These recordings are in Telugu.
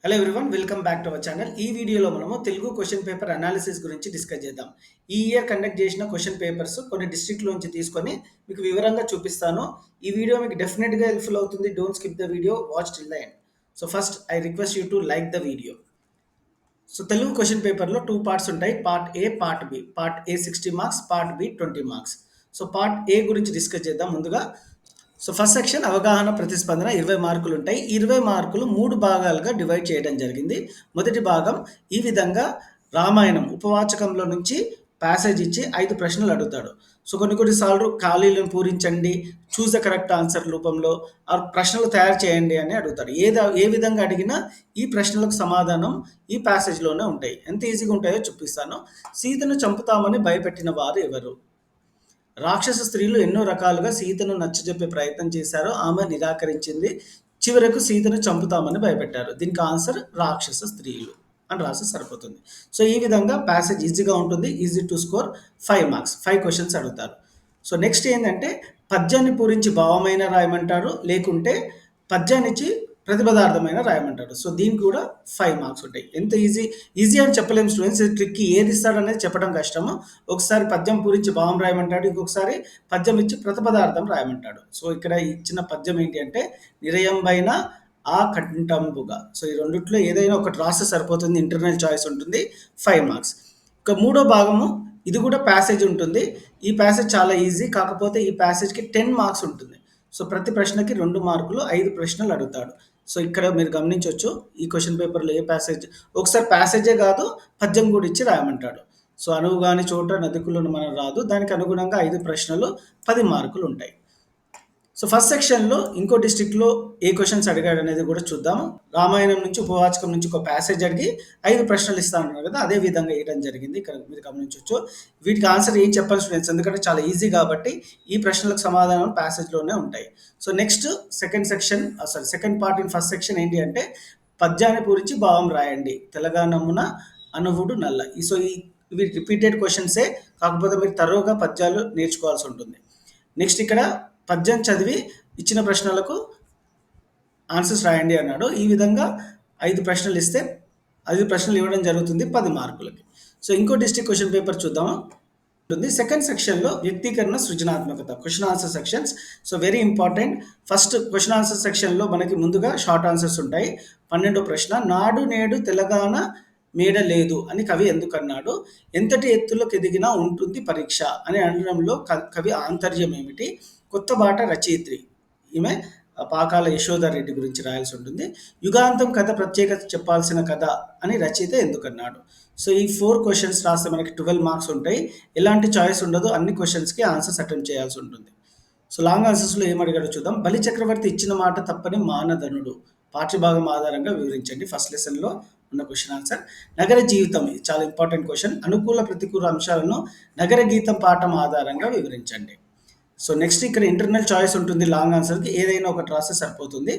Hello everyone, welcome back to our channel. ఈ వీడియోలో మనము తెలుగు క్వశ్చన్ పేపర్ అనాలిసిస్ గురించి డిస్కస్ చేద్దాం. ఈ ఇయర్ కండక్ట్ చేసిన క్వశ్చన్ పేపర్స్ కొన్ని డిస్ట్రిక్ట్లోంచి తీసుకొని మీకు వివరంగా చూపిస్తాను. ఈ వీడియో మీకు డెఫినెట్గా హెల్ప్ఫుల్ అవుతుంది. Don't skip the video, watch till the end. So first I request you to like the video. So Telugu question పేపర్లో 2 పార్ట్స్ ఉంటాయి. Part A, part B. Part A 60 marks, part B 20 marks. So part A గురించి డిస్కస్ చేద్దాం ముందుగా. సో ఫస్ట్ సెక్షన్ అవగాహన ప్రతిస్పందన 20 మార్కులు ఉంటాయి. 20 మార్కులు 3 భాగాలుగా డివైడ్ చేయడం జరిగింది. మొదటి భాగం ఈ విధంగా రామాయణం ఉపవాచకంలో నుంచి ప్యాసేజ్ ఇచ్చి 5 ప్రశ్నలు అడుగుతాడు. సో కొన్ని సార్లు ఖాళీలను పూరించండి, చూస్ ద కరెక్ట్ ఆన్సర్ రూపంలో ఆ ప్రశ్నలు తయారు చేయండి అని అడుగుతాడు. ఏ విధంగా అడిగినా ఈ ప్రశ్నలకు సమాధానం ఈ ప్యాసేజ్లోనే ఉంటాయి. ఎంత ఈజీగా ఉంటాయో చూపిస్తాను. సీతను చంపుతామని భయపెట్టిన వారు ఎవరు? రాక్షస స్త్రీలు ఎన్నో రకాలుగా సీతను నచ్చజెప్పే ప్రయత్నం చేశారు. ఆమె నిరాకరించింది. చివరకు సీతను చంపుతామని భయపెట్టారు. దీనికి ఆన్సర్ రాక్షస స్త్రీలు అని రాసి సరిపోతుంది. సో ఈ విధంగా ప్యాసేజ్ ఈజీగా ఉంటుంది. Easy to score 5 marks. 5 questions అడుగుతారు. సో నెక్స్ట్ ఏంటంటే పద్యాన్ని పూరించి భావమైన రాయమంటారు, లేకుంటే పద్యాన్నిచ్చి ప్రతిపదార్థమైన రాయమంటాడు. సో దీనికి కూడా 5 మార్క్స్ ఉంటాయి. ఎంత ఈజీ అని చెప్పలేము స్టూడెంట్స్. ట్రిక్కి ఏది ఇస్తాడనేది చెప్పడం కష్టము. ఒకసారి పద్యం పూరించి భావం రాయమంటాడు, ఇంకొకసారి పద్యం ఇచ్చి ప్రతిపదార్థం రాయమంటాడు. సో ఇక్కడ ఇచ్చిన పద్యం ఏంటి అంటే నిరయంబైన ఆ కంఠంబుగా. సో ఈ రెండిట్లో ఏదైనా ఒకటి రాస్తే సరిపోతుంది. ఇంటర్నల్ చాయిస్ ఉంటుంది. 5 మార్క్స్. ఇక మూడో భాగము ఇది కూడా ప్యాసేజ్ ఉంటుంది. ఈ ప్యాసేజ్ చాలా ఈజీ, కాకపోతే ఈ ప్యాసేజ్కి 10 మార్క్స్ ఉంటుంది. సో ప్రతి ప్రశ్నకి 2 మార్కులు, 5 ప్రశ్నలు అడుగుతాడు. సో ఇక్కడ మీరు గమనించవచ్చు ఈ క్వశ్చన్ పేపర్లో ఏ ప్యాసేజ్, ఒకసారి ప్యాసేజే కాదు పద్యం కూడా ఇచ్చి రాయమంటాడు. సో అనువుగాని చోట నదుకులను మనం రాదు, దానికి అనుగుణంగా 5 ప్రశ్నలు, 10 మార్కులు ఉంటాయి. సో ఫస్ట్ సెక్షన్లో ఇంకో డిస్ట్రిక్ట్లో ఏ క్వశ్చన్స్ అడిగాడు అనేది కూడా చూద్దాము. రామాయణం నుంచి ఉపవాచకం నుంచి ఒక ప్యాసేజ్ అడిగి 5 ప్రశ్నలు ఇస్తాను కదా, అదే విధంగా వేయడం జరిగింది. ఇక్కడ మీరు గమనించవచ్చు. వీటికి ఆన్సర్ ఏం చెప్పాలి స్టూడెంట్స్, ఎందుకంటే చాలా ఈజీ కాబట్టి ఈ ప్రశ్నలకు సమాధానం ప్యాసేజ్లోనే ఉంటాయి. So next second part in first section ఏంటి అంటే పద్యాన్ని పూరించి భావం రాయండి. తెలంగాణమున అనువుడు నల్ల. సో ఇవి రిపీటెడ్ క్వశ్చన్సే, కాకపోతే మీరు తరోగా పద్యాలు నేర్చుకోవాల్సి ఉంటుంది. నెక్స్ట్ ఇక్కడ పద్యం చదివి ఇచ్చిన ప్రశ్నలకు ఆన్సర్స్ రాయండి అన్నాడు. ఈ విధంగా 5 ప్రశ్నలు ఇస్తే 5 ప్రశ్నలు ఇవ్వడం జరుగుతుంది 10 మార్కులకి. సో ఇంకో డిస్ట్రిక్ట్ క్వశ్చన్ పేపర్ చూద్దాము. సెకండ్ సెక్షన్లో వ్యక్తీకరణ సృజనాత్మకత, question answer sections. So very important. First question answer సెక్షన్లో మనకి ముందుగా షార్ట్ ఆన్సర్స్ ఉంటాయి. 12వ ప్రశ్న, నాడు నేడు తెలంగాణ మేడ లేదు అని కవి ఎందుకన్నాడు? ఎంతటి ఎత్తులోకి ఎదిగినా ఉంటుంది పరీక్ష అని అనడంలో కవి ఆంతర్యం ఏమిటి? కొత్త బాట రచయిత్రి ఈమె పాకాల యశోదారెడ్డి గురించి రాయాల్సి ఉంటుంది. యుగాంతం కథ ప్రత్యేకత చెప్పాల్సిన కథ అని రచయిత ఎందుకన్నాడు? సో ఈ 4 క్వశ్చన్స్ రాస్తే మనకి 12 మార్క్స్ ఉంటాయి. ఎలాంటి చాయిస్ ఉండదు, అన్ని క్వశ్చన్స్కి ఆన్సర్స్ అటెంప్ట్ చేయాల్సి ఉంటుంది. సో లాంగ్ ఆన్సర్స్లో ఏమడిగాడో చూద్దాం. బలి చక్రవర్తి ఇచ్చిన మాట తప్పని మానధనుడు పాఠ్యభాగం ఆధారంగా వివరించండి. ఫస్ట్ లెసన్లో ఉన్న క్వశ్చన్ ఆన్సర్. నగర జీవితం, ఇది చాలా ఇంపార్టెంట్ క్వశ్చన్. అనుకూల ప్రతికూల అంశాలను నగర గీతం పాఠం ఆధారంగా వివరించండి. సో నెక్స్ట్ ఇక్కడ ఇంటర్నల్ చాయిస్ ఉంటుంది. లాంగ్ ఆన్సర్కి ఏదైనా ఒకటి రాస్తే సరిపోతుంది.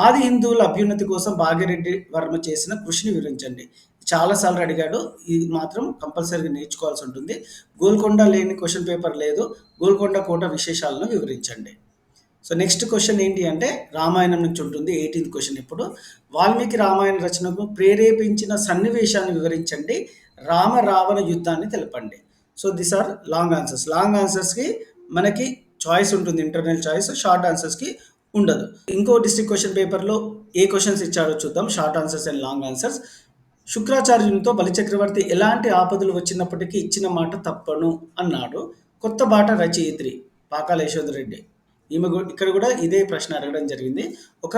ఆది హిందువుల అభ్యున్నతి కోసం భాగ్యరెడ్డి వర్మ చేసిన కృషిని వివరించండి. చాలాసార్లు అడిగాడు, ఇది మాత్రం కంపల్సరీగా నేర్చుకోవాల్సి ఉంటుంది. గోల్కొండ లేని క్వశ్చన్ పేపర్ లేదు. గోల్కొండ కోట విశేషాలను వివరించండి. సో నెక్స్ట్ క్వశ్చన్ ఏంటి అంటే రామాయణం నుంచి ఉంటుంది. 18th question. ఇప్పుడు వాల్మీకి రామాయణ రచనకు ప్రేరేపించిన సన్నివేశాన్ని వివరించండి. రామ రావణ యుద్ధాన్ని తెలపండి. So this are long answers. లాంగ్ ఆన్సర్స్కి మనకి చాయిస్ ఉంటుంది, ఇంటర్నల్ చాయిస్. షార్ట్ ఆన్సర్స్కి ఉండదు. ఇంకో డిస్ట్రిక్ట్ క్వశ్చన్ పేపర్లో ఏ క్వశ్చన్స్ ఇచ్చాడో చూద్దాం. Short answers and long answers. శుక్రాచార్యునితో బలిచక్రవర్తి ఎలాంటి ఆపదలు వచ్చినప్పటికీ ఇచ్చిన మాట తప్పను అన్నాడు. కొత్త బాట రచయిత్రి పాకాల యశోధరెడ్డి. ఈమె ఇక్కడ కూడా ఇదే ప్రశ్న అడగడం జరిగింది. ఒక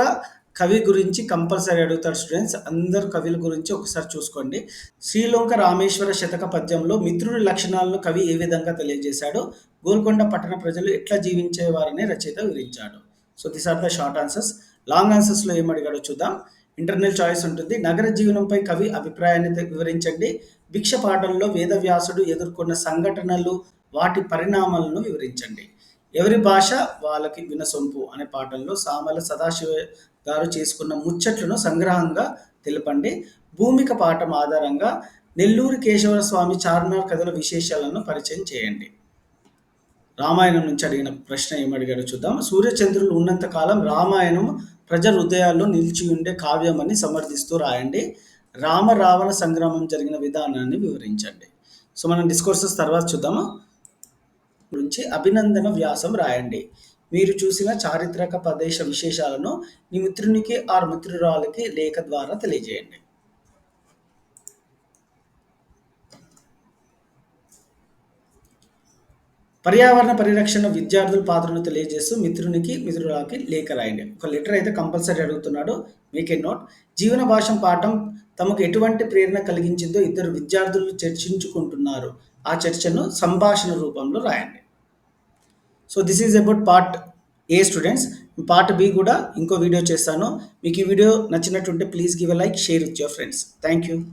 కవి గురించి కంపల్సరీ అడుగుతారు స్టూడెంట్స్. అందరు కవుల గురించి ఒకసారి చూసుకోండి. శ్రీలంక రామేశ్వర శతక పద్యంలో మిత్రుడి లక్షణాలను కవి ఏ విధంగా తెలియజేశాడు? గోల్కొండ పట్టణ ప్రజలు ఎట్లా జీవించేవారని రచయిత వివరించాడు. So this are the short answers. Long ఆన్సర్స్లో ఏమడిగాడో చూద్దాం. ఇంటర్నల్ చాయిస్ ఉంటుంది. నగర జీవనంపై కవి అభిప్రాయాన్ని వివరించండి. భిక్ష పాఠంలో వేదవ్యాసుడు ఎదుర్కొన్న సంఘటనలు, వాటి పరిణామాలను వివరించండి. ఎవరి భాష వాళ్ళకి వినసొంపు అనే పాఠంలో సామల సదాశివ గారు చేసుకున్న ముచ్చట్లను సంగ్రహంగా తెలపండి. భూమిక పాఠం ఆధారంగా నెల్లూరు కేశవ స్వామి చార్మినార్ కథల విశేషాలను పరిచయం చేయండి. రామాయణం నుంచి అడిగిన ప్రశ్న ఏమడిగాడో చూద్దాం. సూర్యచంద్రులు ఉన్నంత కాలం రామాయణం ప్రజల హృదయాల్లో నిలిచియుండే కావ్యమని సమర్థిస్తూ రాయండి. రామ రావణ సంగ్రామం జరిగిన విధానాన్ని వివరించండి. సో, మనం డిస్కోర్సెస్ తర్వాత చూద్దాము. గురించి అభినందన వ్యాసం రాయండి. మీరు చూసిన చారిత్రక ప్రదేశ విశేషాలను మీ మిత్రునికి ఆర్ మిత్రురాలికి లేఖ ద్వారా తెలియజేయండి. పర్యావరణ పరిరక్షణ విద్యార్థుల పాత్రను తెలియజేస్తూ మిత్రునికి, మిత్రురాలికి లేఖ రాయండి. ఒక లెటర్ అయితే కంపల్సరీ అడుగుతున్నాడు. Make a note. జీవన భాషం పాఠం తమకు ఎటువంటి ప్రేరణ కలిగించిందో ఇద్దరు విద్యార్థులు చర్చించుకుంటున్నారు. ఆ చర్చను సంభాషణ రూపంలో రాయండి. So this is about part A students. Part B కూడా ఇంకో వీడియో చేస్తాను. మీకు ఈ వీడియో నచ్చినట్టుంటే please give a like, share with your friends. Thank you.